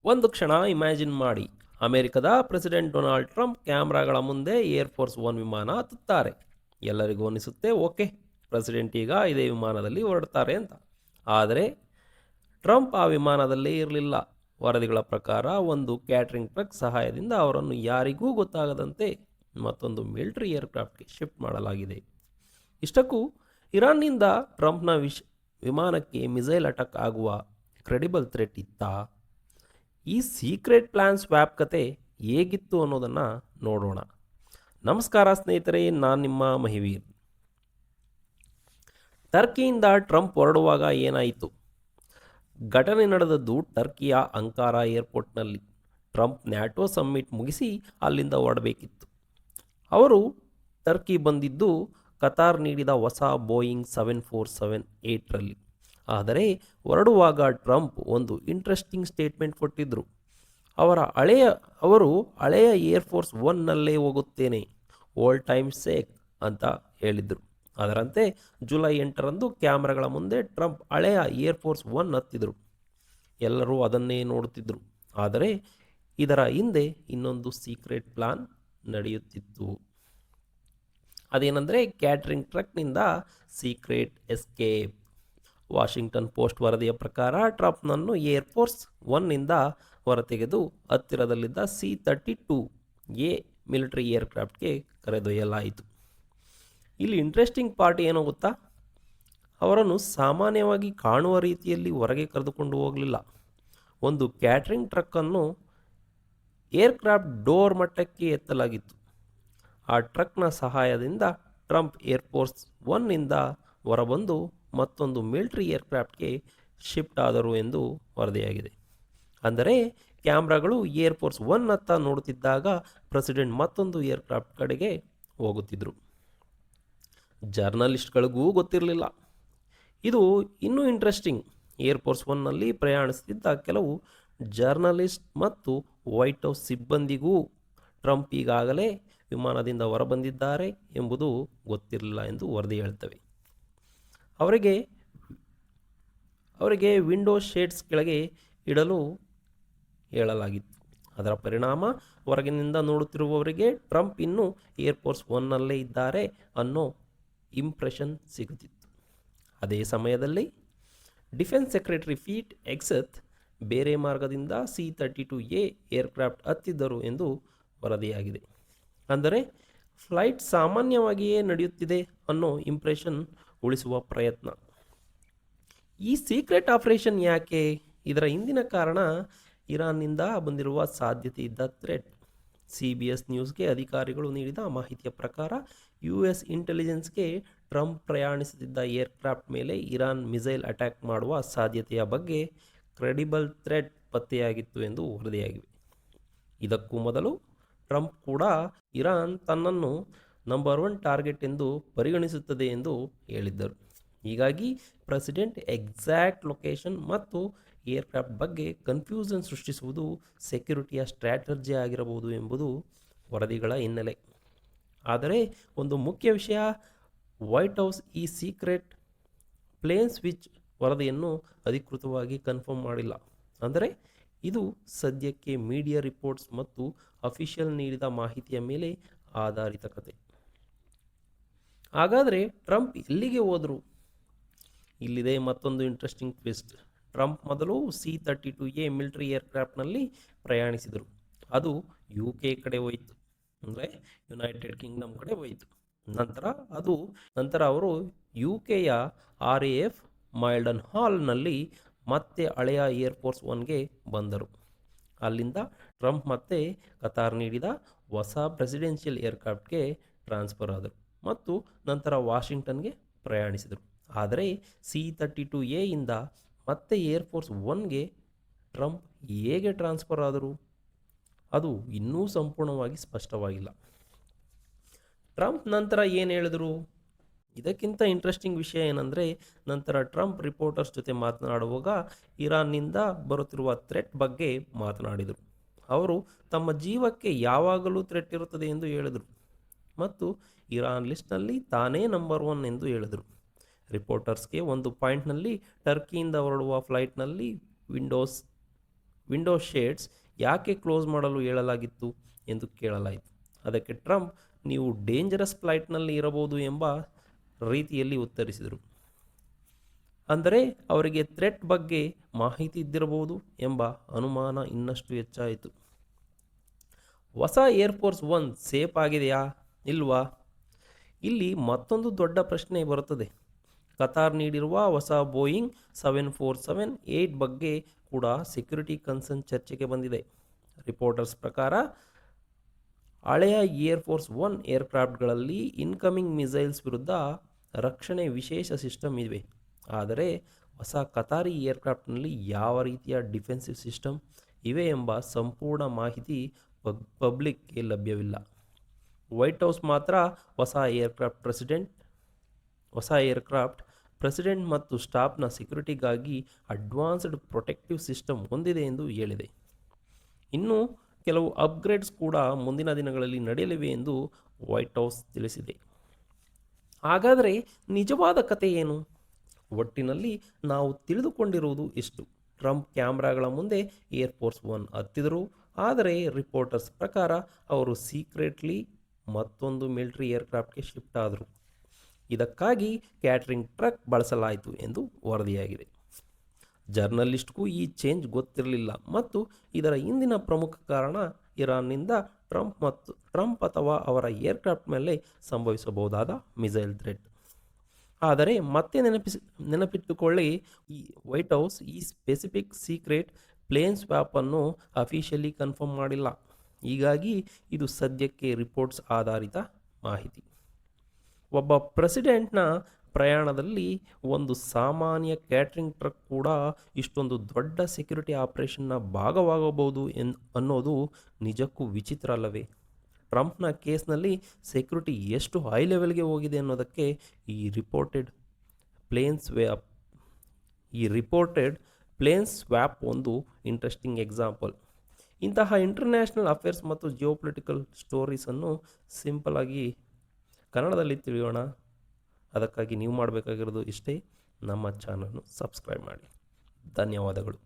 ಒಂದು ಕ್ಷಣ ಇಮ್ಯಾಜಿನ್ ಮಾಡಿ, ಅಮೆರಿಕದ ಪ್ರೆಸಿಡೆಂಟ್ ಡೊನಾಲ್ಡ್ ಟ್ರಂಪ್ ಕ್ಯಾಮ್ರಾಗಳ ಮುಂದೆ ಏರ್ ಫೋರ್ಸ್ ಒನ್ ವಿಮಾನ ಹತ್ತುತ್ತಾರೆ. ಎಲ್ಲರಿಗೂ ಅನಿಸುತ್ತೆ ಓಕೆ, ಪ್ರೆಸಿಡೆಂಟ್ ಈಗ ಇದೇ ವಿಮಾನದಲ್ಲಿ ಹೊರಡ್ತಾರೆ ಅಂತ. ಆದರೆ ಟ್ರಂಪ್ ಆ ವಿಮಾನದಲ್ಲೇ ಇರಲಿಲ್ಲ. ವರದಿಗಳ ಪ್ರಕಾರ ಒಂದು ಕ್ಯಾಟ್ರಿಂಗ್ ಟ್ರಕ್ ಸಹಾಯದಿಂದ ಅವರನ್ನು ಯಾರಿಗೂ ಗೊತ್ತಾಗದಂತೆ ಮತ್ತೊಂದು ಮಿಲಿಟರಿ ಏರ್ಕ್ರಾಫ್ಟ್ಗೆ ಶಿಫ್ಟ್ ಮಾಡಲಾಗಿದೆ. ಇಷ್ಟಕ್ಕೂ ಇರಾನ್ನಿಂದ ಟ್ರಂಪ್ನ ವಿಮಾನಕ್ಕೆ ಮಿಸೈಲ್ ಅಟ್ಯಾಕ್ ಆಗುವ ಕ್ರೆಡಿಬಲ್ ಥ್ರೆಟ್ ಇತ್ತಾ? ಈ ಸೀಕ್ರೆಟ್ ಪ್ಲಾನ್ಸ್ ವ್ಯಾಪಕತೆ ಹೇಗಿತ್ತು ಅನ್ನೋದನ್ನು ನೋಡೋಣ. ನಮಸ್ಕಾರ ಸ್ನೇಹಿತರೆ, ನಾನು ನಿಮ್ಮ ಮಹಿವೀರ್. ಟರ್ಕಿಯಿಂದ ಟ್ರಂಪ್ ಹೊರಡುವಾಗ ಏನಾಯಿತು? ಘಟನೆ ನಡೆದದ್ದು ಟರ್ಕಿಯ ಅಂಕಾರ ಏರ್ಪೋರ್ಟ್ನಲ್ಲಿ. ಟ್ರಂಪ್ ನ್ಯಾಟೋ ಸಮ್ಮಿಟ್ ಮುಗಿಸಿ ಅಲ್ಲಿಂದ ಹೊರಡಬೇಕಿತ್ತು. ಅವರು ಟರ್ಕಿ ಬಂದಿದ್ದು ಕತಾರ್ ನೀಡಿದ ಹೊಸ ಬೋಯಿಂಗ್ 747-8ರಲ್ಲಿ. ಆದರೆ ಹೊರಡುವಾಗ ಟ್ರಂಪ್ ಒಂದು ಇಂಟ್ರೆಸ್ಟಿಂಗ್ ಸ್ಟೇಟ್ಮೆಂಟ್ ಕೊಟ್ಟಿದ್ದರು. ಅವರು ಹಳೆಯ ಏರ್ಫೋರ್ಸ್ ಒನ್ನಲ್ಲೇ ಹೋಗುತ್ತೇನೆ, ಓಲ್ಡ್ ಟೈಮ್ ಸೇಕ್ ಅಂತ ಹೇಳಿದರು. ಅದರಂತೆ ಜುಲೈ 8ರಂದು ಕ್ಯಾಮ್ರಾಗಳ ಮುಂದೆ ಟ್ರಂಪ್ ಹಳೆಯ ಏರ್ಫೋರ್ಸ್ ಒನ್ ಹತ್ತಿದರು. ಎಲ್ಲರೂ ಅದನ್ನೇ ನೋಡುತ್ತಿದ್ದರು. ಆದರೆ ಇದರ ಹಿಂದೆ ಇನ್ನೊಂದು ಸೀಕ್ರೆಟ್ ಪ್ಲಾನ್ ನಡೆಯುತ್ತಿತ್ತು. ಅದೇನೆಂದರೆ ಕ್ಯಾಟ್ರಿಂಗ್ ಟ್ರಕ್ನಿಂದ ಸೀಕ್ರೆಟ್ ಎಸ್ಕೇಪ್. ವಾಷಿಂಗ್ಟನ್ ಪೋಸ್ಟ್ ವರದಿಯ ಪ್ರಕಾರ ಟ್ರಂಪ್ನನ್ನು ಏರ್ಫೋರ್ಸ್ ಒನ್ನಿಂದ ಹೊರತೆಗೆದು ಹತ್ತಿರದಲ್ಲಿದ್ದ C-32A ಮಿಲಿಟರಿ ಏರ್ಕ್ರಾಫ್ಟ್ಗೆ ಕರೆದೊಯ್ಯಲಾಯಿತು. ಇಲ್ಲಿ ಇಂಟ್ರೆಸ್ಟಿಂಗ್ ಪಾರ್ಟ್ ಏನೋ ಗೊತ್ತಾ? ಅವರನ್ನು ಸಾಮಾನ್ಯವಾಗಿ ಕಾಣುವ ರೀತಿಯಲ್ಲಿ ಹೊರಗೆ ಕರೆದುಕೊಂಡು ಹೋಗಲಿಲ್ಲ. ಒಂದು ಕ್ಯಾಟ್ರಿಂಗ್ ಟ್ರಕ್ಕನ್ನು ಏರ್ಕ್ರಾಫ್ಟ್ ಡೋರ್ ಮಟ್ಟಕ್ಕೆ ಎತ್ತಲಾಗಿತ್ತು. ಆ ಟ್ರಕ್ನ ಸಹಾಯದಿಂದ ಟ್ರಂಪ್ ಏರ್ಫೋರ್ಸ್ ಒನ್ನಿಂದ ಹೊರಬಂದು ಮತ್ತೊಂದು ಮಿಲಿಟರಿ ಏರ್ಕ್ರಾಫ್ಟ್ಗೆ ಶಿಫ್ಟ್ ಆದರು ಎಂದು ವರದಿಯಾಗಿದೆ. ಅಂದರೆ ಕ್ಯಾಮ್ರಾಗಳು ಏರ್ಫೋರ್ಸ್ ಒನ್ ಹತ್ತ ನೋಡುತ್ತಿದ್ದಾಗ ಪ್ರೆಸಿಡೆಂಟ್ ಮತ್ತೊಂದು ಏರ್ಕ್ರಾಫ್ಟ್ ಕಡೆಗೆ ಹೋಗುತ್ತಿದ್ದರು. ಜರ್ನಲಿಸ್ಟ್ಗಳಿಗೂ ಗೊತ್ತಿರಲಿಲ್ಲ. ಇದು ಇನ್ನೂ ಇಂಟ್ರೆಸ್ಟಿಂಗ್. ಏರ್ಫೋರ್ಸ್ ಒನ್ನಲ್ಲಿ ಪ್ರಯಾಣಿಸುತ್ತಿದ್ದ ಕೆಲವು ಜರ್ನಲಿಸ್ಟ್ ಮತ್ತು ವೈಟ್ ಹೌಸ್ ಸಿಬ್ಬಂದಿಗೂ ಟ್ರಂಪ್ ಈಗಾಗಲೇ ವಿಮಾನದಿಂದ ಹೊರಬಂದಿದ್ದಾರೆ ಎಂಬುದು ಗೊತ್ತಿರಲಿಲ್ಲ ಎಂದು ವರದಿ ಹೇಳ್ತವೆ. ಅವರಿಗೆ ವಿಂಡೋ ಶೇಡ್ಸ್ ಕೆಳಗೆ ಇಡಲು ಹೇಳಲಾಗಿತ್ತು. ಅದರ ಪರಿಣಾಮ ಹೊರಗಿನಿಂದ ನೋಡುತ್ತಿರುವವರಿಗೆ ಟ್ರಂಪ್ ಇನ್ನೂ ಏರ್ಫೋರ್ಸ್ ಒನ್ನಲ್ಲೇ ಇದ್ದಾರೆ ಅನ್ನೋ ಇಂಪ್ರೆಷನ್ ಸಿಗುತ್ತಿತ್ತು. ಅದೇ ಸಮಯದಲ್ಲಿ ಡಿಫೆನ್ಸ್ ಸೆಕ್ರೆಟರಿ ಪೀಟ್ ಹೆಗ್ಸೆತ್ ಬೇರೆ ಮಾರ್ಗದಿಂದ C-32A ಏರ್ಕ್ರಾಫ್ಟ್ ಹತ್ತಿದ್ದರು ಎಂದು ವರದಿಯಾಗಿದೆ. ಅಂದರೆ ಫ್ಲೈಟ್ ಸಾಮಾನ್ಯವಾಗಿಯೇ ನಡೆಯುತ್ತಿದೆ ಅನ್ನೋ ಇಂಪ್ರೆಷನ್ ಉಳಿಸುವ ಪ್ರಯತ್ನ. ಈ ಸೀಕ್ರೆಟ್ ಆಪರೇಷನ್ ಯಾಕೆ? ಇದರ ಹಿಂದಿನ ಕಾರಣ ಇರಾನ್ನಿಂದ ಬಂದಿರುವ ಸಾಧ್ಯತೆ ಇದ್ದ ಥ್ರೆಟ್. CBS ನ್ಯೂಸ್ಗೆ ಅಧಿಕಾರಿಗಳು ನೀಡಿದ ಮಾಹಿತಿಯ ಪ್ರಕಾರ US ಇಂಟೆಲಿಜೆನ್ಸ್ಗೆ ಟ್ರಂಪ್ ಪ್ರಯಾಣಿಸುತ್ತಿದ್ದ ಏರ್ಕ್ರಾಫ್ಟ್ ಮೇಲೆ ಇರಾನ್ ಮಿಸೈಲ್ ಅಟ್ಯಾಕ್ ಮಾಡುವ ಸಾಧ್ಯತೆಯ ಬಗ್ಗೆ ಕ್ರೆಡಿಬಲ್ ಥ್ರೆಟ್ ಪತ್ತೆಯಾಗಿತ್ತು ಎಂದು ವರದಿಯಾಗಿವೆ. ಇದಕ್ಕೂ ಮೊದಲು ಟ್ರಂಪ್ ಕೂಡ ಇರಾನ್ ತನ್ನನ್ನು ನಂಬರ್ 1 ಟಾರ್ಗೆಟ್ ಎಂದು ಪರಿಗಣಿಸುತ್ತದೆ ಎಂದು ಹೇಳಿದ್ದರು. ಹೀಗಾಗಿ ಪ್ರೆಸಿಡೆಂಟ್ ಎಕ್ಸಾಕ್ಟ್ ಲೊಕೇಶನ್ ಮತ್ತು ಏರ್ಕ್ರಾಫ್ಟ್ ಬಗ್ಗೆ ಕನ್ಫ್ಯೂಷನ್ ಸೃಷ್ಟಿಸುವುದು ಸೆಕ್ಯುರಿಟಿಯ ಸ್ಟ್ರಾಟಜಿ ಆಗಿರಬಹುದು ಎಂಬುದು ವರದಿಗಳ ಹಿನ್ನೆಲೆ. ಆದರೆ ಒಂದು ಮುಖ್ಯ ವಿಷಯ, ವೈಟ್ ಹೌಸ್ ಈ ಸೀಕ್ರೆಟ್ ಪ್ಲೇನ್ ಸ್ವಿಚ್ ವರದಿಯನ್ನು ಅಧಿಕೃತವಾಗಿ ಕನ್ಫರ್ಮ್ ಮಾಡಿಲ್ಲ. ಅಂದರೆ ಇದು ಸದ್ಯಕ್ಕೆ ಮೀಡಿಯಾ ರಿಪೋರ್ಟ್ಸ್ ಮತ್ತು ಅಫಿಷಿಯಲ್ ನೀಡಿದ ಮಾಹಿತಿಯ ಮೇಲೆ ಆಧಾರಿತ ಕತೆ. ಹಾಗಾದರೆ ಟ್ರಂಪ್ ಎಲ್ಲಿಗೆ ಹೋದರು? ಇಲ್ಲಿದೆ ಮತ್ತೊಂದು ಇಂಟ್ರೆಸ್ಟಿಂಗ್ ಟ್ವಿಸ್ಟ್. ಟ್ರಂಪ್ ಮೊದಲು C-32A ಮಿಲಿಟರಿ ಏರ್ಕ್ರಾಫ್ಟ್ನಲ್ಲಿ ಪ್ರಯಾಣಿಸಿದರು. ಅದು UK ಕಡೆ ಹೋಯಿತು, ಅಂದರೆ ಯುನೈಟೆಡ್ ಕಿಂಗ್ಡಮ್ ಕಡೆ ಹೋಯಿತು. ನಂತರ ಅವರು UKಯ RAF ಮೈಲ್ಡನ್ ಹಾಲ್ನಲ್ಲಿ ಮತ್ತೆ ಹಳೆಯ ಏರ್ಫೋರ್ಸ್ ಒನ್ಗೆ ಬಂದರು. ಅಲ್ಲಿಂದ ಟ್ರಂಪ್ ಮತ್ತೆ ಕತಾರ್ ನೀಡಿದ ಹೊಸ ಪ್ರೆಸಿಡೆನ್ಷಿಯಲ್ ಏರ್ಕ್ರಾಫ್ಟ್ಗೆ ಟ್ರಾನ್ಸ್ಫರ್ ಆದರು ಮತ್ತು ನಂತರ ವಾಷಿಂಗ್ಟನ್ಗೆ ಪ್ರಯಾಣಿಸಿದರು. ಆದರೆ C-32A ಇಂದ ಮತ್ತೆ ಏರ್ಫೋರ್ಸ್ ಒನ್ಗೆ ಟ್ರಂಪ್ ಹೇಗೆ ಟ್ರಾನ್ಸ್ಫರ್ ಆದರು? ಅದು ಇನ್ನೂ ಸಂಪೂರ್ಣವಾಗಿ ಸ್ಪಷ್ಟವಾಗಿಲ್ಲ. ಟ್ರಂಪ್ ನಂತರ ಏನು ಹೇಳಿದರು? ಇದಕ್ಕಿಂತ ಇಂಟ್ರೆಸ್ಟಿಂಗ್ ವಿಷಯ ಏನಂದರೆ, ನಂತರ ಟ್ರಂಪ್ ರಿಪೋರ್ಟರ್ಸ್ ಜೊತೆ ಮಾತನಾಡುವಾಗ ಇರಾನ್ನಿಂದ ಬರುತ್ತಿರುವ ಥ್ರೆಟ್ ಬಗ್ಗೆ ಮಾತನಾಡಿದರು. ಅವರು ತಮ್ಮ ಜೀವಕ್ಕೆ ಯಾವಾಗಲೂ ಥ್ರೆಟ್ ಇರುತ್ತದೆ ಎಂದು ಹೇಳಿದರು ಮತ್ತು ಇರಾನ್ ಲಿಸ್ಟ್ನಲ್ಲಿ ತಾನೇ ನಂಬರ್ 1 ಎಂದು ಹೇಳಿದರು. ರಿಪೋರ್ಟರ್ಸ್ಗೆ ಒಂದು ಪಾಯಿಂಟ್ನಲ್ಲಿ ಟರ್ಕಿಯಿಂದ ಹೊರಡುವ ಫ್ಲೈಟ್ನಲ್ಲಿ ವಿಂಡೋ ಶೇಡ್ಸ್ ಯಾಕೆ ಕ್ಲೋಸ್ ಮಾಡಲು ಹೇಳಲಾಗಿತ್ತು ಎಂದು ಕೇಳಲಾಯಿತು. ಅದಕ್ಕೆ ಟ್ರಂಪ್, ನೀವು ಡೇಂಜರಸ್ ಫ್ಲೈಟ್ನಲ್ಲಿ ಇರಬಹುದು ಎಂಬ ರೀತಿಯಲ್ಲಿ ಉತ್ತರಿಸಿದರು. ಅಂದರೆ ಅವರಿಗೆ ಥ್ರೆಟ್ ಬಗ್ಗೆ ಮಾಹಿತಿ ಇದ್ದಿರಬಹುದು ಎಂಬ ಅನುಮಾನ ಇನ್ನಷ್ಟು ಹೆಚ್ಚಾಯಿತು. ಹೊಸ ಏರ್ಫೋರ್ಸ್ ಒನ್ ಸೇಫ್ ಆಗಿದೆಯಾ ಇಲ್ವಾ? ಇಲ್ಲಿ ಮತ್ತೊಂದು ದೊಡ್ಡ ಪ್ರಶ್ನೆ ಬರುತ್ತದೆ. ಕತಾರ್ ನೀಡಿರುವ ಹೊಸ ಬೋಯಿಂಗ್ 747-8 ಬಗ್ಗೆ ಕೂಡ ಸೆಕ್ಯುರಿಟಿ ಕನ್ಸರ್ನ್ ಚರ್ಚೆಗೆ ಬಂದಿದೆ. ರಿಪೋರ್ಟರ್ಸ್ ಪ್ರಕಾರ ಹಳೆಯ ಏರ್ಫೋರ್ಸ್ ಒನ್ ಏರ್ಕ್ರಾಫ್ಟ್ಗಳಲ್ಲಿ ಇನ್ಕಮಿಂಗ್ ಮಿಸೈಲ್ಸ್ ವಿರುದ್ಧ ರಕ್ಷಣೆ ವಿಶೇಷ ಸಿಸ್ಟಮ್ ಇವೆ. ಆದರೆ ಹೊಸ ಕತಾರಿ ಏರ್ಕ್ರಾಫ್ಟ್ನಲ್ಲಿ ಯಾವ ರೀತಿಯ ಡಿಫೆನ್ಸಿವ್ ಸಿಸ್ಟಮ್ ಇವೆ ಎಂಬ ಸಂಪೂರ್ಣ ಮಾಹಿತಿ ಪಬ್ಲಿಕ್ಗೆ ಲಭ್ಯವಿಲ್ಲ. ವೈಟ್ ಹೌಸ್ ಮಾತ್ರ ಹೊಸ ಏರ್ಕ್ರಾಫ್ಟ್ ಪ್ರೆಸಿಡೆಂಟ್ ಮತ್ತು ಸ್ಟಾಫ್ನ ಸೆಕ್ಯುರಿಟಿಗಾಗಿ ಅಡ್ವಾನ್ಸ್ಡ್ ಪ್ರೊಟೆಕ್ಟಿವ್ ಸಿಸ್ಟಮ್ ಹೊಂದಿದೆ ಎಂದು ಹೇಳಿದೆ. ಇನ್ನು ಕೆಲವು ಅಪ್ಗ್ರೇಡ್ಸ್ ಕೂಡ ಮುಂದಿನ ದಿನಗಳಲ್ಲಿ ನಡೆಯಲಿವೆ ಎಂದು ವೈಟ್ ಹೌಸ್ ತಿಳಿಸಿದೆ. ಹಾಗಾದರೆ ನಿಜವಾದ ಕತೆ ಏನು? ಒಟ್ಟಿನಲ್ಲಿ ನಾವು ತಿಳಿದುಕೊಂಡಿರುವುದು ಇಷ್ಟು: ಟ್ರಂಪ್ ಕ್ಯಾಮ್ರಾಗಳ ಮುಂದೆ ಏರ್ಫೋರ್ಸ್ ಒನ್ ಹತ್ತಿದರು. ಆದರೆ ರಿಪೋರ್ಟರ್ಸ್ ಪ್ರಕಾರ ಅವರು ಸೀಕ್ರೆಟ್ಲಿ ಮತ್ತೊಂದು ಮಿಲಿಟರಿ ಏರ್ಕ್ರಾಫ್ಟ್ಗೆ ಶಿಫ್ಟ್ ಆದರು. ಇದಕ್ಕಾಗಿ ಕ್ಯಾಟರಿಂಗ್ ಟ್ರಕ್ ಬಳಸಲಾಯಿತು ಎಂದು ವರದಿಯಾಗಿದೆ. ಜರ್ನಲಿಸ್ಟ್ಗೂ ಈ ಚೇಂಜ್ ಗೊತ್ತಿರಲಿಲ್ಲ ಮತ್ತು ಇದರ ಹಿಂದಿನ ಪ್ರಮುಖ ಕಾರಣ ಇರಾನ್ನಿಂದ ಟ್ರಂಪ್ ಅಥವಾ ಅವರ ಏರ್ಕ್ರಾಫ್ಟ್ ಮೇಲೆ ಸಂಭವಿಸಬಹುದಾದ ಮಿಸೈಲ್ ಥ್ರೆಟ್. ಆದರೆ ಮತ್ತೆ ನೆನಪಿಟ್ಟುಕೊಳ್ಳಿ, ಈ ವೈಟ್ ಹೌಸ್ ಈ ಸ್ಪೆಸಿಫಿಕ್ ಸೀಕ್ರೆಟ್ ಪ್ಲೇನ್ ಸ್ವ್ಯಾಪ್ ಅನ್ನು ಅಫಿಷಿಯಲಿ ಕನ್ಫರ್ಮ್ ಮಾಡಿಲ್ಲ. ಹೀಗಾಗಿ ಇದು ಸದ್ಯಕ್ಕೆ ರಿಪೋರ್ಟ್ಸ್ ಆಧಾರಿತ ಮಾಹಿತಿ. ಒಬ್ಬ ಪ್ರೆಸಿಡೆಂಟ್ನ ಪ್ರಯಾಣದಲ್ಲಿ ಒಂದು ಸಾಮಾನ್ಯ ಕ್ಯಾಟರಿಂಗ್ ಟ್ರಕ್ ಕೂಡ ಇಷ್ಟೊಂದು ದೊಡ್ಡ ಸೆಕ್ಯುರಿಟಿ ಆಪರೇಷನ್ನ ಭಾಗವಾಗಬಹುದು ಅನ್ನೋದು ನಿಜಕ್ಕೂ ವಿಚಿತ್ರ ಅಲ್ಲವೇ? ಟ್ರಂಪ್ನ ಕೇಸ್ನಲ್ಲಿ ಸೆಕ್ಯುರಿಟಿ ಎಷ್ಟು ಹೈ ಲೆವೆಲ್ಗೆ ಹೋಗಿದೆ ಅನ್ನೋದಕ್ಕೆ ಈ ರಿಪೋರ್ಟೆಡ್ ಪ್ಲೇನ್ ಸ್ವ್ಯಾಪ್ ಒಂದು ಇಂಟ್ರೆಸ್ಟಿಂಗ್ ಎಕ್ಸಾಂಪಲ್. ಇಂತಹ ಇಂಟರ್ನ್ಯಾಷನಲ್ ಅಫೇರ್ಸ್ ಮತ್ತು ಜಿಯೋಪೊಲಿಟಿಕಲ್ ಸ್ಟೋರೀಸನ್ನು ಸಿಂಪಲ್ ಆಗಿ ಕನ್ನಡದಲ್ಲಿ ತಿಳಿಯೋಣ. ಅದಕ್ಕಾಗಿ ನೀವು ಮಾಡಬೇಕಾಗಿರೋದು ಇಷ್ಟೇ: ನಮ್ಮ ಚಾನಲ್ನ ಸಬ್ಸ್ಕ್ರೈಬ್ ಮಾಡಿ. ಧನ್ಯವಾದಗಳು.